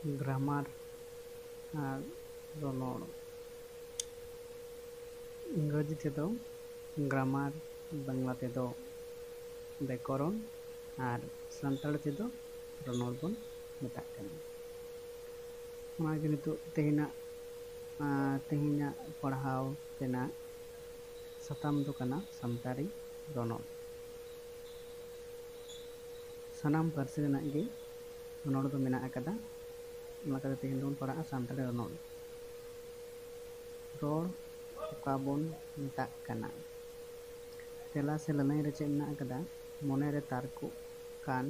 Grammar और रनड़ इंग्रेजी तेदो grammar Bangla तेदो व्याकरण और सानताड़ तेदो रनड़ बन मेताग कना। ओनागे नितोग तेहेना पढ़ाव तेना साताम दो कना सानताड़ी रनड़। सानाम पार्सी रेनाग गे रनड़ दो मेना आकादा। ओना लेकाते तेहेन दोन पढ़ा सानताड़ी रनड़। रड़ ओका बन मेताग कना। तेला से लनाई रे चेद मेनाग आकादा मने रे तारकुग कान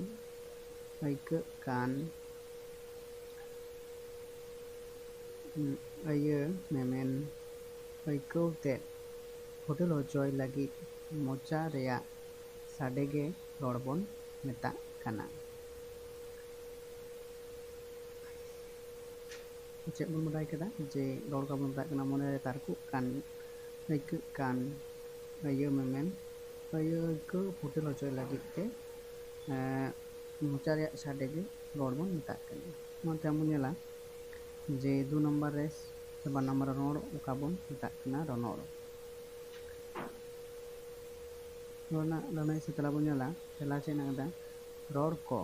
आइकाग कान आयो मेमेन आइकाव तेद फुटेल हचय लागिद मोचा रेयाग साडे गे रड़ बन मेताग कना। चेद बन बाडाय केदा जे रड़ का बन मेताग कना मने रे तारकुग कान आइकाग कान आयो मेमेन आयो आइकाव फुटेल हचय लागिद ते मोचा रेयाग साडे गे रड़ बन मेताग कना। ओनाते आम बन नेला जे 2 नम्बर रे से 2 नम्बर रनड़ ओका बन मेताग कना रनड़। रना लनाई से तेला बन नेला तेला चेद मेनाग आकादा रड़ को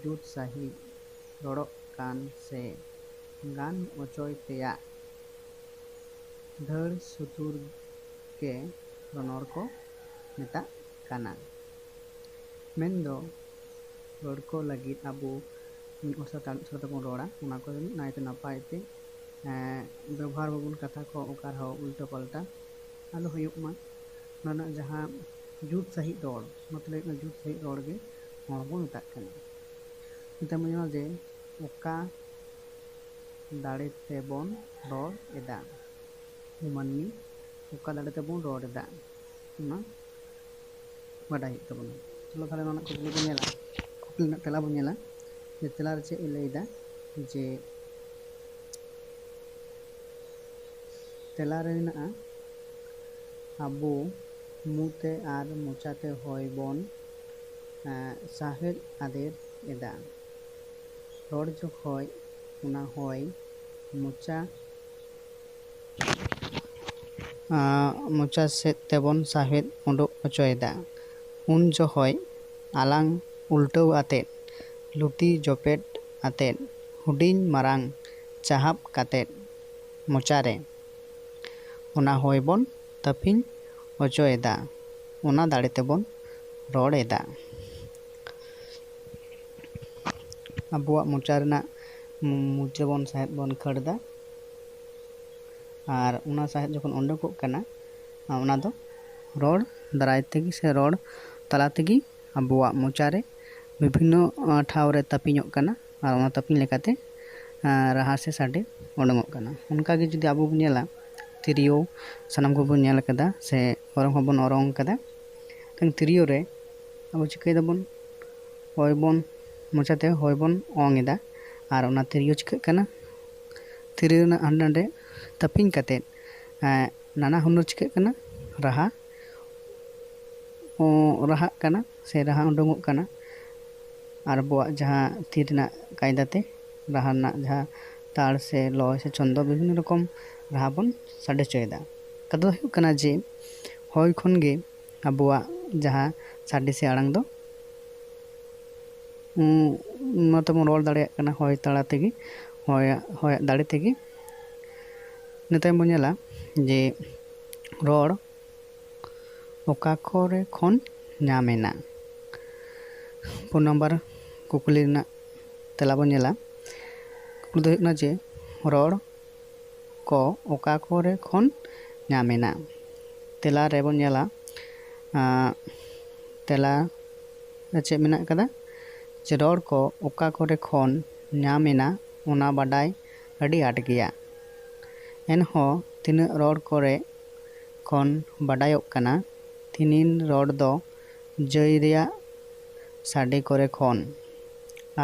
जुत साहित रड़ोग कान से गान अचय तेयाग धड़ सुतुर के रनड़ को मेताग काना। मेनदो रड़ को लागिद आबो साथाते बन रड़ा ओना को नायते नापायते व्यवहार बाबन कथा को ओकार उल्टा पाल्टा आलो हुयुग मा। ओना जहाँ जुत सहित रड़ मतलब जुत सहित रड़ गे रड़ बन मेताग कना। निता बन नेला जे ओका दाड़े तेबन रड़ एदा माननी ओका दाड़े तेबन रड़ एदा ओना बाडाय हुयुग ताबोना। चलो ताहले ओना कुकली बन नेला कुकली रेनाग तेला बन नेला जे तेला रे चेद ए लैदा जे तेला रे मेनागा आबो मुते आर मोचाते हय बन साहेद आदेर एदा रड़ जखय ओना हय मोचा सेद तेबन साहेद उडुक अचयेदा उन जखय आलांग उल्टाव आतेद लुटी जपेद आतेद हुडिंग मारांग चाहाब कातेद मोचारे ओना हय बन तापिङ अचयेदा ओना दाड़े तेबन रड़ एदा। आबुआग मोचा रेनाग मुच रे बन साहेद बन खड़दा और ओना साहेद जखन उडुकोग काना ओना दो रड़ दाराय तेगे से रड़ तला तेगे आबुआग मोचा रे विभिन्न ठाव रे तापिङोग काना और ओना तापिङ लेकाते राहा से साडे उडुंगोग काना। ओनकागे जुदि आबो बन नेला तिरियो सानाम को बन नेल कादा से ओरंग हबन ओरंग कादा तिरियो रे आबो चिकाय दाबन हय बन मोचाते हय बन ओंग एदा और ओना तिरियो चिकाग काना तिरियो रेनाग हांडे नांडे तापिङ कातेद नाना हुनर चिकाग काना राहा राहाग काना से राहा उडुंगोग काना और आबुआग जहाँ ती रेनाग कायदाते राहा रेनाग जहाँ ताड़ से लय से छंद विभिन्न रकम राहा बन साडे हचयेदा। कथा दो हुयुग काना जे हय खन गे आबुआग जहाँ साडे से आड़ांग दो ओनाते बन रड़ दाड़ेयाग काना हय ताला तेगे हयाग दाड़े तेगे। निताय बन नेला जे रड़ ओका करे खन नामेना। 4 नम्बर कुकली रेनाग तेला बन नेला कुकली दो हुयुग काना जे रड़ को ओका करे खन नामेना। तेला रे बन नेला तेला रे चेद मेनाग आकादा जे रड़ को ओका करे खन नामेना ओना बाडाय आडी आट गेया एनहो तिनाग रड़ करे खन बाडायोग काना तिनिन रड़ दो जय रेयाग साडे करे खन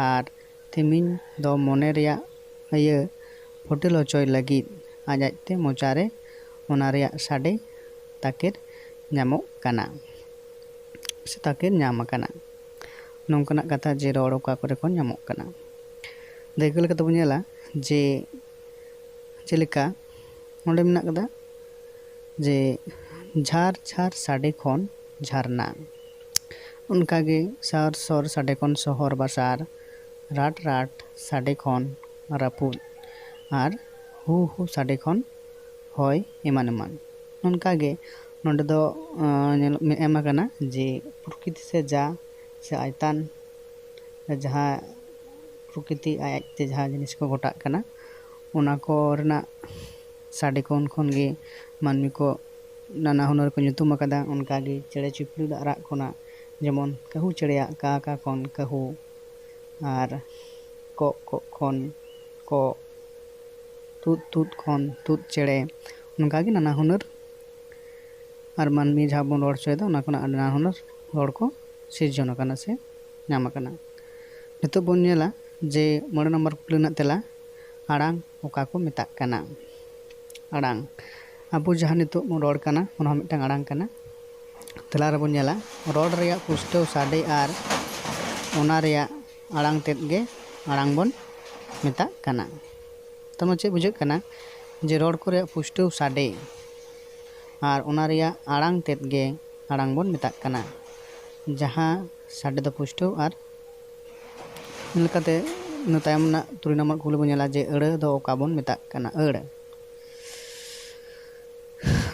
और तिमिन दो मने रेयाग आयो फुटेल हचय लागिद आज आजते मोचारे ओना रेयाग साडे ताकेर नामोग काना से ताकेर नाम आकाना। नोंकानाग कथा जे रड़ ओका करे खन नामोग काना। ᱫᱟᱹᱭᱠᱟᱹ ᱞᱮᱠᱟᱛᱮ ᱵᱚᱱ ᱧᱮᱞᱟ ᱡᱮ ᱪᱮᱫ ᱞᱮᱠᱟ ᱱᱚᱰᱮ ᱢᱮᱱᱟᱜ ᱠᱟᱫᱟ ᱡᱮ ঝার ঝার ᱥᱟᱰᱮ ᱠᱷᱚᱱ ঝাᱨᱱᱟ, ᱚᱱᱠᱟᱜᱮ ᱥᱟᱨ ᱥᱚᱨ ᱥᱟᱰᱮ ᱠᱷᱚᱱ ᱥᱚᱦᱚᱨ ᱵᱟᱥᱟᱨ, ᱨᱟᱴ ᱨᱟᱴ ᱥᱟᱰᱮ ᱠᱷᱚᱱ ᱨᱟᱹᱯᱩᱫ, ᱟᱨ ᱦᱩ ᱦᱩ ᱥᱟᱰᱮ ᱠᱷᱚᱱ ᱦᱚᱭ ᱮᱢᱟᱱ ᱮᱢᱟᱱ। ᱚᱱᱠᱟᱜᱮ ᱱᱚᱰᱮ ᱫᱚ ᱮᱢ ᱟᱠᱟᱱᱟ ᱡᱮ ᱯᱨᱚᱠᱤᱛᱤ ᱥᱮ ᱡᱟ ᱥᱮ ᱟᱭᱛᱟᱱ ᱡᱟᱦᱟᱸ ᱯᱨᱚᱠᱤᱛᱤ ᱟᱡ ᱟᱡᱛᱮ ᱡᱟᱦᱟᱸ ᱡᱤᱱᱤᱥ ᱠᱚ ᱜᱷᱚᱴᱟᱜ ᱠᱟᱱᱟ ᱚᱱᱟ ᱠᱚ ᱨᱮᱱᱟᱜ ᱥᱟᱰᱮ ᱠᱷᱚᱱ ᱜᱮ ᱢᱟᱹᱱᱢᱤ ᱠᱚ ᱱᱟᱱᱟ ᱦᱩᱱᱟᱹᱨ ᱠᱚ ᱧᱩᱛᱩᱢ ᱟᱠᱟᱫᱟ। ᱚᱱᱠᱟᱜᱮ ᱪᱮᱬᱮ ᱪᱤᱯᱨᱩᱫᱟᱜ ᱨᱟᱜ ᱠᱷᱚᱱᱟᱜ ᱡᱮᱢᱚᱱ ᱠᱟᱹᱦᱩ ᱪᱮᱬᱮᱭᱟᱜ ᱠᱟ ᱠᱟ ᱠᱷᱚᱱ ᱠᱟᱹᱦᱩ, ᱟᱨ ᱠᱚᱜ ᱠᱚᱜ ᱠᱷᱚᱱ ᱠᱚᱜ, ᱛᱩᱫ ᱛᱩᱫ ᱠᱷᱚᱱ ᱛᱩᱫ ᱪᱮᱬᱮ, ᱚᱱᱠᱟᱜᱮ ᱱᱟᱱᱟ ᱦᱩᱱᱟᱹᱨ ᱟᱨ ᱢᱟᱹᱱᱢᱤ ᱡᱟᱦᱟᱸ ᱵᱚᱱ ᱨᱚᱲ ᱦᱚᱪᱚᱭᱮᱫᱟ ᱚᱱᱟ ᱠᱷᱚᱱᱟᱜ ᱱᱟᱱᱟ ᱦᱩᱱᱟᱹᱨ ᱨᱚᱲ ᱠᱚ ᱥᱤᱨᱡᱚᱱ ᱟᱠᱟᱱᱟ ᱥᱮ ᱧᱟᱢ ᱟᱠᱟᱱᱟ। ᱱᱤᱛᱚᱜ ᱵᱚᱱ ᱧᱮᱞᱟ ᱡᱮ 5 ᱱᱟᱢᱵᱟᱨ ᱠᱩᱠᱞᱤ ᱨᱮᱱᱟᱜ ᱛᱮᱞᱟ, ᱟᱲᱟᱝ ᱚᱠᱟ ᱠᱚ ᱢᱮᱛᱟᱜ ᱠᱟᱱᱟ? ᱟᱲᱟᱝ, ᱟᱵᱚ ᱡᱟᱦᱟᱸ ᱱᱤᱛᱚᱜ ᱵᱚᱱ ᱨᱚᱲ ᱠᱟᱱᱟ ᱚᱱᱟ ᱦᱚᱸ ᱢᱤᱫᱴᱟᱝ ᱟᱲᱟᱝ ᱠᱟᱱᱟ। ᱛᱮᱞᱟ ᱨᱮᱵᱚᱱ ᱧᱮᱞᱟ ᱨᱚᱲ ᱨᱮᱭᱟᱜ ᱯᱩᱥᱴᱟᱹᱣ ᱥᱟᱰᱮ ᱟᱨ ᱚᱱᱟ ᱨᱮᱭᱟᱜ ᱟᱲᱟᱝ ᱛᱮᱫ ᱜᱮ ᱟᱲᱟᱝ ᱵᱚᱱ ᱢᱮᱛᱟᱜ ᱠᱟᱱᱟ। ᱛᱟᱨᱢᱟᱱᱮ ᱪᱮᱫ ᱵᱩᱡᱷᱟᱹᱜ ᱠᱟᱱᱟ ᱡᱮ ᱨᱚᱲ ᱠᱚ ᱨᱮᱭᱟᱜ ᱯᱩᱥᱴᱟᱹᱣ ᱥᱟᱰᱮ ᱟᱨ ᱚᱱᱟ ᱨᱮᱭᱟᱜ ᱟᱲᱟᱝ ᱛᱮᱫ ᱜᱮ ᱟᱲᱟᱝ ᱵᱚᱱ ᱢᱮᱛᱟᱜ ᱠᱟᱱᱟ। ᱡᱟᱦᱟᱸ ᱥᱟᱰᱮ ᱫᱚ ᱯᱩᱥᱴᱟᱹᱣ ᱟᱨ ᱤᱱᱟᱹ ᱞᱮᱠᱟᱛᱮ ᱤᱱᱟᱹ ᱛᱟᱭᱚᱢ ᱨᱮᱱᱟᱜ 3 ᱱᱟᱢᱵᱟᱨ ᱠᱩᱠᱞᱤ ᱵᱚᱱ ᱧᱮᱞᱟ ᱡᱮ ᱟᱹᱲᱟᱹ ᱫᱚ ᱚᱠᱟ ᱵᱚᱱ ᱢᱮᱛᱟᱜ ᱠᱟᱱᱟ? ᱟᱹᱲ,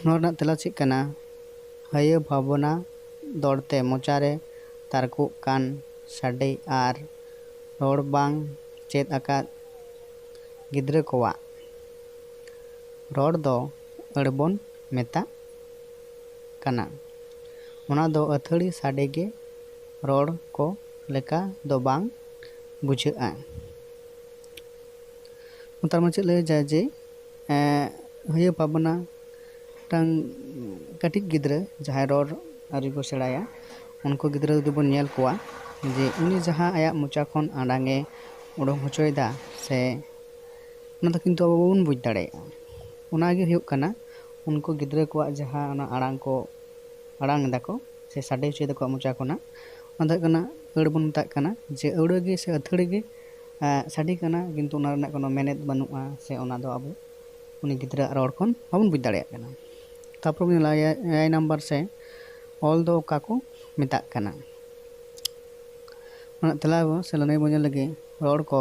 ᱱᱚᱣᱟ ᱨᱮᱱᱟᱜ ᱛᱮᱞᱟ ᱪᱮᱫ ᱠᱟᱱᱟ? ᱦᱟᱭᱟᱹ ᱵᱷᱟᱵᱽᱱᱟ ᱫᱚᱲᱛᱮ ᱢᱚᱪᱟᱨᱮ ᱛᱟᱨᱠᱚᱜ ᱠᱟᱱ ᱥᱟᱰᱮ ᱟᱨ ᱨᱚᱲ ᱵᱟᱝ ᱪᱮᱫ ᱟᱠᱟᱫ ᱜᱤᱫᱽᱨᱟᱹ ᱠᱚᱣᱟᱜ ᱨᱚᱲ ᱫᱚ ᱟᱹᱲ ᱵᱚᱱ ᱢᱮᱛᱟᱜ ᱠᱟᱱᱟ। ᱚᱱᱟ ᱫᱚ ᱟᱹᱛᱷᱟᱹᱲᱤ ᱥᱟᱰᱮ ᱜᱮ ᱨᱚᱲ ᱠᱚ ᱞᱮᱠᱟ ᱫᱚ ᱵᱟᱝ ᱵᱩᱡᱷᱟᱹᱜᱼᱟ। ᱛᱟᱨ ᱢᱟᱱᱮ ᱪᱮᱫ ᱞᱟᱹᱭ যায় ᱡᱮ ᱦᱟᱭᱟᱹ ᱵᱷᱟᱵᱽᱱᱟ ᱢᱤᱫᱴᱟᱝ ᱠᱟᱹᱴᱤᱡ ᱜᱤᱫᱽᱨᱟᱹ ᱡᱟᱦᱟᱸᱭ ᱨᱚᱲ ᱟᱹᱣᱨᱤ ᱠᱚ ᱥᱮᱬᱟᱭᱟ ᱩᱱᱠᱩ ᱜᱤᱫᱽᱨᱟᱹ ᱡᱩᱫᱤ ᱵᱚᱱ ᱧᱮᱞ ᱠᱚᱣᱟ ᱡᱮ ᱩᱱᱤ ᱡᱟᱦᱟᱸ ᱟᱭᱟᱜ ᱢᱚᱪᱟ ᱠᱷᱚᱱ ᱟᱲᱟᱝᱮ ᱩᱰᱩᱝ ᱦᱚᱪᱚᱭᱮᱫᱟ ᱥᱮ ᱚᱱᱟ ᱫᱚ ᱠᱤᱱᱛᱩ ᱟᱵᱚ ᱵᱟᱵᱚᱱ ᱵᱩᱡᱽ ᱫᱟᱲᱮᱭᱟᱜᱼᱟ। ᱚᱱᱟᱜᱮ ᱦᱩᱭᱩᱜ ᱠᱟᱱᱟ ᱩᱱᱠᱩ ᱜᱤᱫᱽᱨᱟᱹ ᱠᱚᱣᱟᱜ ᱡᱟᱦᱟᱸ ᱚᱱᱟ ᱟᱲᱟᱝ ko ᱟᱲᱟᱝ ᱮᱫᱟᱠᱚ ᱥᱮ ᱥᱟᱰᱮ ᱦᱚᱪᱚᱭ ᱫᱟᱠᱚ ᱢᱚᱪᱟ ᱠᱷᱚᱱᱟᱜ, ᱚᱱᱟ ᱫᱚ ᱦᱩᱭᱩᱜ ᱠᱟᱱᱟ ᱟᱹᱲ ᱵᱚᱱ ᱢᱮᱛᱟᱜ ᱠᱟᱱᱟ। ᱡᱮ ᱟᱹᱲᱟᱹ ᱜᱮ ᱥᱮ ᱟᱹᱛᱷᱟᱹᱲᱤ ᱜᱮ ᱥᱟᱰᱮ ᱠᱟᱱᱟ ᱠᱤᱱᱛᱩ ᱚᱱᱟ ᱨᱮᱱᱟᱜ কোনো ᱢᱮᱱᱮᱫ ᱵᱟᱹᱱᱩᱜᱼᱟ ᱥᱮ ᱚᱱᱟ ᱫᱚ ᱟᱵᱚ ᱩᱱᱤ ᱜᱤᱫᱽᱨᱟᱹᱣᱟᱜ ᱨᱚᱲ ᱠᱷᱚᱱ ᱵᱟᱵᱚᱱ ᱵᱩᱡᱽ ᱫᱟᱲᱮᱭᱟᱜ ᱠᱟᱱᱟ। ᱛᱟᱨᱯᱚᱨ ᱵᱚᱱ ᱧᱮᱞᱟ 6 ᱱᱟᱢᱵᱟᱨ ᱥᱮ ᱚᱞ ᱫᱚ ᱚᱠᱟ ᱠᱚ ᱢᱮᱛᱟᱜ ᱠᱟᱱᱟ? ᱚᱱᱟ ᱛᱮᱞᱟ ᱥᱮ ᱞᱟᱹᱱᱟᱹᱭ ᱵᱚᱱ ᱧᱮᱞ ᱞᱟᱹᱜᱤᱫ ᱨᱚᱲ ᱠᱚ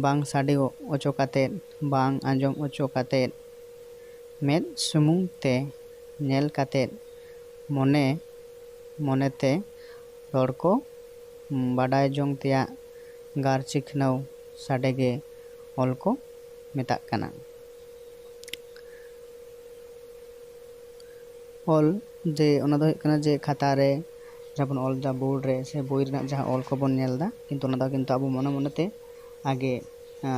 ᱵᱟᱝ ᱥᱟᱰᱮ ᱚᱪᱚ ᱠᱟᱛᱮᱫ, ᱵᱟᱝ ᱟᱸᱡᱚᱢ ᱚᱪᱚ ᱠᱟᱛᱮᱫ, ᱢᱮᱫ ᱥᱩᱢᱩᱝ ᱛᱮ ᱧᱮᱞ ᱠᱟᱛᱮᱫ, ᱢᱚᱱᱮ ᱢᱚᱱᱮᱛᱮ ᱨᱚᱲ ᱠᱚ ᱵᱟᱰᱟᱭ ᱡᱚᱝ ᱛᱮᱭᱟᱜ ᱜᱟᱨ ᱪᱤᱠᱷᱱᱟᱹᱣ ᱥᱟᱰᱮ ᱜᱮ ᱚᱞ ᱠᱚ ᱢᱮᱛᱟᱜ ᱠᱟᱱᱟ। ᱚᱞ ᱡᱮ ᱚᱱᱟ ᱫᱚ ᱦᱩᱭᱩᱜ ᱠᱟᱱᱟ ᱡᱮ ᱠᱷᱟᱛᱟ ᱨᱮ ᱡᱟᱦᱟᱸ ᱵᱚᱱ ᱚᱞ ᱮᱫᱟ ᱵᱳর্ড ᱨᱮ ᱥᱮ ᱵᱳᱭ ᱨᱮᱱᱟᱜ ᱡᱟᱦᱟᱸ ᱚᱞ ᱠᱚᱵᱚᱱ ᱧᱮᱞ ᱮᱫᱟ ᱠᱤᱱᱛᱩ ᱚᱱᱟ ᱫᱚ ᱠᱤᱱᱛᱩ ᱟᱵᱚ ᱢᱚᱱᱮ ᱢᱚᱱᱮᱛᱮ ᱟᱜᱮ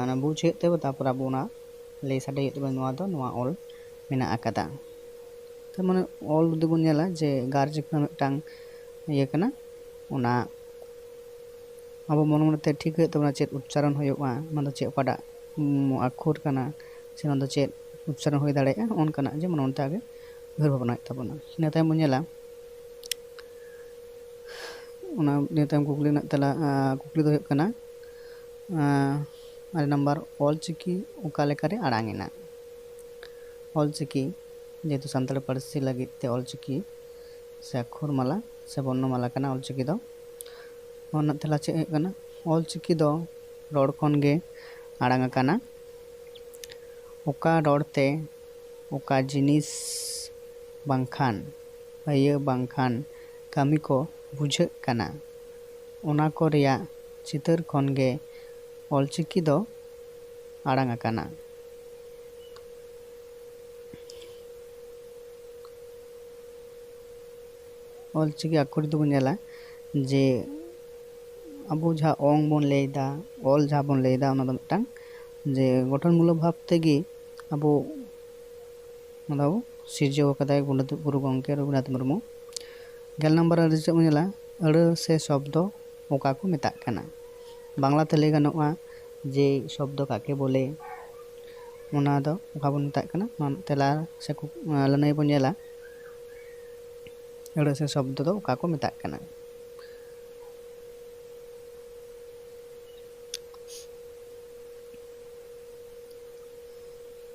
ᱚᱱᱟ ᱵᱩᱡᱽ ᱦᱩᱭᱩᱜ ᱛᱟᱵᱚ ᱛᱟᱨᱯᱚর ᱟᱵᱚ ᱚᱱᱟ ᱞᱟᱹᱭ ᱥᱟᱰᱮ ᱦᱩᱭᱩᱜ ᱛᱟᱵᱚ ᱱᱚᱣᱟ ᱫᱚ ᱱᱚᱣᱟ ᱚᱞ ᱢᱮᱱᱟᱜ ᱟᱠᱟᱫᱟ। ᱛᱟর মানে ᱚᱞ ᱡᱩᱫᱤ ᱵᱚᱱ ᱧᱮᱞᱟ ᱡᱮ ᱜᱟᱨ ᱪᱤᱠᱷᱱᱟᱹ ᱢᱤᱫᱴᱟᱝ ᱤᱭᱟᱹ ᱠᱟᱱᱟ, ᱚᱱᱟ ᱟᱵᱚ ᱢᱚᱱᱮ ᱢᱚᱱᱮᱛᱮ ᱴᱷᱤᱠ ᱦᱩᱭᱩᱜ ᱛᱟᱵᱚᱱᱟ ᱪᱮᱫ ᱩᱪᱪᱟᱨᱚᱱ ᱦᱩᱭᱩᱜᱼᱟ, ᱚᱱᱟ ᱫᱚ ᱪᱮᱫ ᱚᱠᱟᱴᱟᱜ ᱟᱠᱷᱚᱨ ᱠᱟᱱᱟ ᱥᱮ ᱚᱱᱟ ᱫᱚ ᱪᱮᱫ ᱩᱪᱪᱟᱨᱚᱱ ᱦᱩᱭ ᱫᱟᱲᱮᱭᱟᱜᱼᱟ, ᱚᱱᱠᱟᱱᱟᱜ ᱡᱮ ᱢᱚᱱᱮ ᱢᱚᱱᱮᱛᱮ ᱟᱜᱮ ᱩᱭᱦᱟᱹᱨ ᱵᱷᱟᱵᱽᱱᱟ ᱦᱩᱭᱩᱜ ᱛᱟᱵᱚᱱᱟ। ᱤᱱᱟᱹ ᱛᱟᱭᱚᱢ ᱵᱚᱱ ᱧᱮᱞᱟ ᱚᱱᱟ ᱱᱤᱭᱟᱹ ᱛᱟᱭᱚᱢ ᱠᱩᱠᱞᱤ ᱨᱮᱱᱟᱜ ᱛᱮᱞᱟ ᱠᱩᱠᱞᱤ ᱫᱚ ᱦᱩᱭᱩᱜ ᱠᱟᱱᱟ 8 ᱱᱟᱢᱵᱟᱨ ᱚᱞᱪᱤᱠᱤ ᱚᱠᱟ ᱞᱮᱠᱟᱨᱮ ᱟᱲᱟᱝ ᱮᱱᱟ? ᱚᱞᱪᱤᱠᱤ যেহেতু ᱥᱟᱱᱛᱟᱲᱤ ᱯᱟᱹᱨᱥᱤ ᱞᱟᱹᱜᱤᱫ তে ᱚᱞᱪᱤᱠᱤ ᱥᱮ ᱚᱠᱠᱷᱚᱨ ᱢᱟᱞᱟ ᱥᱮ ᱵᱚᱨণᱚᱢᱟᱞᱟ ᱠᱟᱱᱟ ᱚᱞᱪᱤᱠᱤ ᱫᱚ। ᱚᱱᱟ ᱨᱮᱱᱟᱜ ᱛᱮᱞᱟ ᱪᱮᱫ ᱦᱩᱭᱩᱜ ᱠᱟᱱᱟ? ᱚᱞᱪᱤᱠᱤ ᱫᱚ ᱨᱚᱲ ᱠᱷᱚᱱ ᱜᱮ ᱟᱲᱟᱝ ᱟᱠᱟᱱᱟ। ᱚᱠᱟ ᱨᱚᱲᱛᱮ ᱚᱠᱟ ᱡᱤᱱᱤᱥ ᱵᱟᱝᱠᱷᱟᱱ ᱟᱹᱭᱟᱹ ᱵᱟᱝᱠᱷᱟᱱ ᱠᱟᱹᱢᱤ ᱠᱚ ᱵᱩᱡᱷᱟᱹᱜ ᱠᱟᱱᱟ, ᱚᱱᱟ ᱠᱚ ᱨᱮᱭᱟᱜ ᱪᱤᱛᱟᱹᱨ ᱠᱷᱚᱱ ᱜᱮ ᱚᱞᱪᱤᱠᱤ ᱫᱚ ᱟᱲᱟᱝ ᱟᱠᱟᱱᱟ। ᱚᱞᱪᱤᱠᱤ ᱟᱠᱷᱚᱨ ᱡᱩᱫᱤ ᱵᱚᱱ ᱧᱮᱞᱟ ᱡᱮ ᱟᱵᱚ ᱡᱟᱦᱟᱸ ᱚᱝ ᱵᱚᱱ ᱞᱟᱹᱭᱫᱟ, ᱚᱞ ᱡᱟᱦᱟᱸ ᱵᱚᱱ ᱞᱟᱹᱭᱫᱟ ᱚᱱᱟ ᱫᱚ ᱢᱤᱫᱴᱟᱝ ᱡᱮ ᱜᱚᱴᱷᱚᱱᱢূᱞᱚᱠ ᱵᱷᱟᱵ ᱛᱮᱜᱮ ᱟᱵᱚ ᱚᱱᱟ ᱫᱚ ᱥᱤᱨᱡᱟᱹᱣ ᱟᱠᱟᱫᱟᱭ ᱜᱩᱨᱩ ᱜᱚᱢᱠᱮ ᱨᱚᱜᱷᱩᱱᱟᱛᱷ ᱢᱩᱨᱢᱩ। 10 ᱱᱟᱢᱵᱟᱨ ᱨᱮ ᱪᱮᱫ ᱵᱚᱱ ᱧᱮᱞᱟ ᱟᱹᱲᱟᱹ ᱥᱮ শব্দ ᱚᱠᱟ ᱠᱚ ᱢᱮᱛᱟᱜ ᱠᱟᱱᱟ? বাংলাতে ᱞᱟᱹᱭ ᱜᱟᱱᱚᱜᱼᱟ যে শব্দ কাকে বলে, ᱚᱱᱟ ᱫᱚ ᱚᱠᱟ ᱵᱚᱱ ᱢᱮᱛᱟᱜ ᱠᱟᱱᱟ? ᱱᱚᱣᱟ ᱛᱮᱞᱟ ᱥᱮ ᱞᱟᱹᱱᱟᱹᱭ ᱵᱚᱱ ᱧᱮᱞᱟ ᱟᱹᱲᱟᱹ ᱥᱮ শব্দ ᱫᱚ ᱚᱠᱟ ᱠᱚ ᱢᱮᱛᱟᱜ ᱠᱟᱱᱟ?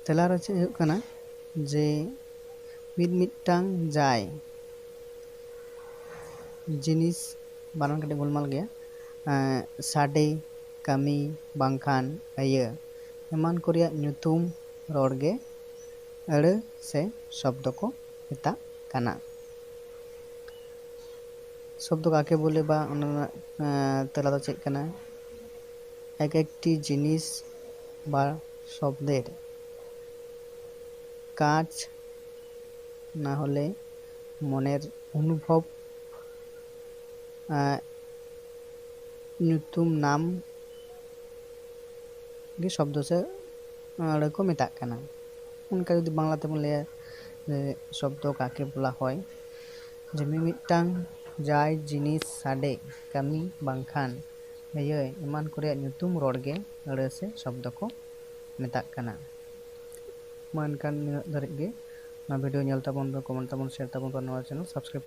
तेला रो चेद हुयुग कना जे मिदमिदटांग जाय जिनिस बानान कटे गोलमाल गया साडे कमी बांखान आयो एमान को रिया ᱧᱩᱛᱩᱢ रॉड गे अड़ से शब्द को मेता कना। शब्द काके बोले बा तेला दो चेक कना एक एकटी जिनिस बा शब्देर काज ना होले मनेर अनुभव ᱧᱩᱛᱩᱢ नाम गे शब्द से अड़ को मेता कना। उनका जुदी बांग्ला तेबन लैया शब्द काके बोला হয় जे मिमिदटांग जाय जिनिस साडे कमी बांखान आयो एमान को रिया ᱧᱩᱛᱩᱢ रॉड गे अड़ से शब्द को मेता कना। मा एनखान निनाग धारिज गे वीडियो नेल ताबन कमेंट ताबन शेयर ताबन नवा चैनल सब्सक्राइब